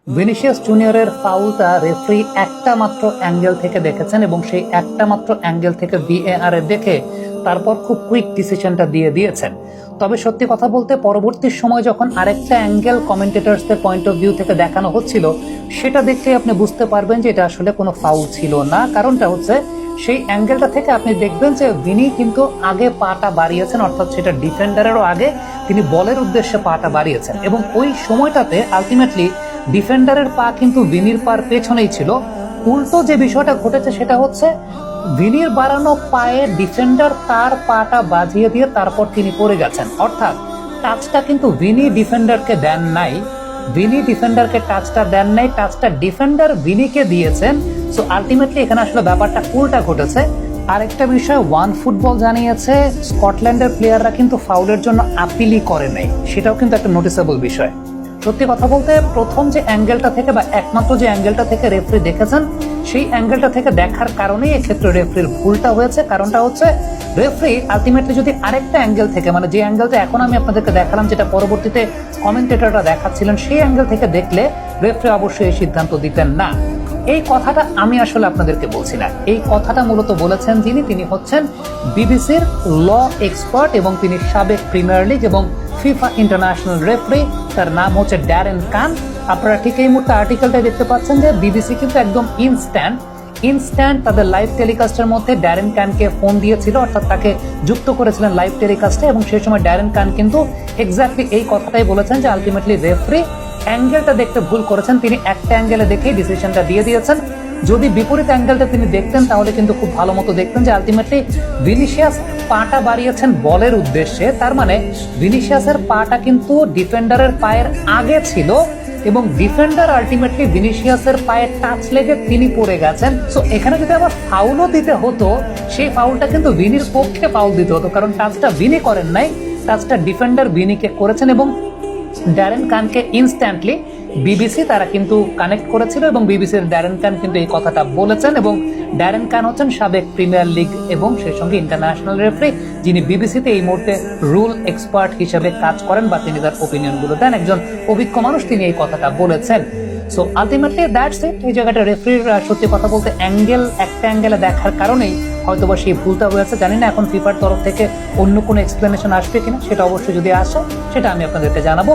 Vinicius জুনিয়রের ফাউলটা referee একটা মাত্র অ্যাঙ্গেল থেকে দেখেছেন এবং সেই একটা মাত্র অ্যাঙ্গেল থেকে ভিএআর এ দেখে তারপর খুব কুইক ডিসিশনটা দিয়ে দিয়েছেন। তবে সত্যি কথা বলতে পরবর্তী সময় যখন আরেকটা অ্যাঙ্গেল কমেন্টেটরসদের পয়েন্ট অফ ভিউ থেকে দেখানো হচ্ছিল, সেটা দেখে আপনি বুঝতে পারবেন যে এটা আসলে কোনো ফাউল ছিল না। কারণটা হচ্ছে সেই অ্যাঙ্গেলটা থেকে আপনি দেখবেন যে ভিনি কিন্তু আগে পাটা বাড়িয়েছেন, অর্থাৎ সেটা ডিফেন্ডারেরও আগে তিনি বলের উদ্দেশ্যে পাটা বাড়িয়েছেন এবং ওই সময়টাতে আলটিমেটলি ডিফেন্ডারের পা কিন্তু ভিনির পার পেছনেই ছিল। উল্টো যে বিষয়টা ঘটেছে সেটা হচ্ছে ভিনির বাড়ানো পায়ে ডিফেন্ডার তার পাটা বাজিয়ে দিয়ে তারপর তিনি পড়ে গেছেন, অর্থাৎ টাচটা কিন্তু ভিনি ডিফেন্ডারকে দেন নাই, ভিনি ডিফেন্ডারকে টাচটা দেন নাই, টাচটা ডিফেন্ডার ভিনিকে দিয়েছেন। সো আলটিমেটলি এখানে আসলে ব্যাপারটা উল্টা ঘটেছে। আরেকটা বিষয়, ওয়ান ফুটবল জানিয়েছে স্কটল্যান্ডের প্লেয়াররা কিন্তু ফাউলের জন্য আপিলই করে নাই, সেটাও কিন্তু একটা নোটিসেবল বিষয়। সত্যি কথা বলতে প্রথম যে অ্যাঙ্গেলটা থেকে বা একমাত্র যে অ্যাঙ্গেলটা থেকে রেফারি দেখেছেন, সেই অ্যাঙ্গেলটা থেকে দেখার কারণেই এক্ষেত্রে রেফারির ভুলটা হয়েছে। কারণটা হচ্ছে রেফারি আলটিমেটলি যদি আরেকটা অ্যাঙ্গেল থেকে, মানে যে অ্যাঙ্গেলটা এখন আমি আপনাদেরকে দেখালাম, যেটা পরবর্তীতে কমেন্টেটররা দেখাচ্ছিলেন, সেই অ্যাঙ্গেল থেকে দেখলে রেফারি অবশ্যই এই সিদ্ধান্ত দিতেন না। এই কথাটা আমি আসলে আপনাদেরকে বলছি না, এই কথাটা মূলত বলেছেন তিনি হচ্ছেন বিবিসির ল এক্সপার্ট এবং তিনি সাবেক প্রিমিয়ার লিগ এবং ফিফা ইন্টারন্যাশনাল রেফারি। তার নাম হচ্ছে ড্যারেন কান। আপনারা ঠিক এই মুহূর্তে আর্টিকেলটা দেখতে পাচ্ছেন যে বিবিসি কিন্তু একদম ইনস্ট্যান্ট তাদের লাইভ টেলিকাস্টের মধ্যে ড্যারেন কানকে ফোন দিয়েছিল, অর্থাৎ তাকে যুক্ত করেছিলেন লাইভ টেলিকাস্টে এবং সেই সময় ড্যারেন কান কিন্তু এক্স্যাক্টলি এই কথাটাই বলেছেন যে আলটিমেটলি রেফারি অ্যাঙ্গেলটা দেখতে ভুল করেছেন, তিনি একটা অ্যাঙ্গেলে দেখেই ডিসিশনটা দিয়ে দিয়েছেন। যদি বিপরীত অ্যাঙ্গেলটা তিনি দেখতেন তাহলে কিন্তু খুব ভালো মতো দেখতেন যে আলটিমেটলি ভিনিসিয়াস পাটা বাড়িয়েছেন বলের উদ্দেশ্যে, তার মানে ভিনিসিয়াসের পাটা কিন্তু ডিফেন্ডারের পায়ের আগে ছিল এবং ডিফেন্ডার আলটিমেটলি ভিনিসিয়াসের পায়ে টাচ লেগে তিনি পড়ে গেছেন। সো এখানে যদি আবার ফাউলও দিতে হতো, সেই ফাউলটা কিন্তু ভিনির পক্ষে ফাউল দিতে হতো, কারণ টাচটা ভিনি করেন নাই, টাচটা ডিফেন্ডার ভিনিকে করেছেন এবং ড্যারেন কানকে ইনস্ট্যান্টলি বিবিসি তারা কিন্তু কানেক্ট করেছিল এবং বিবিসির ড্যারেন কান কিন্তু এই কথাটা বলেছেন। এবং ড্যারেন কান হচ্ছেন সাবেক প্রিমিয়ার লিগ এবং সেই সঙ্গে ইন্টারন্যাশনাল রেফারি, যিনি বিবিসিতে এই মুহূর্তে রুল এক্সপার্ট হিসেবে কাজ করেন বা তিনি তার ওপিনিয়ন গুলো দেন, একজন অভিজ্ঞ মানুষ, তিনি এই কথাটা বলেছেন। So ultimately that's it. এই জায়গাটা রেফারির সত্যি কথা বলতে একটা অ্যাঙ্গেলে দেখার কারণেই হয়তোবা সেই ভুলটা হয়েছে। জানি না এখন ফিফার তরফ থেকে অন্য কোনো এক্সপ্লেনেশন আসবে কিনা, সেটা অবশ্যই যদি আসে সেটা আমি আপনাদেরকে জানাবো।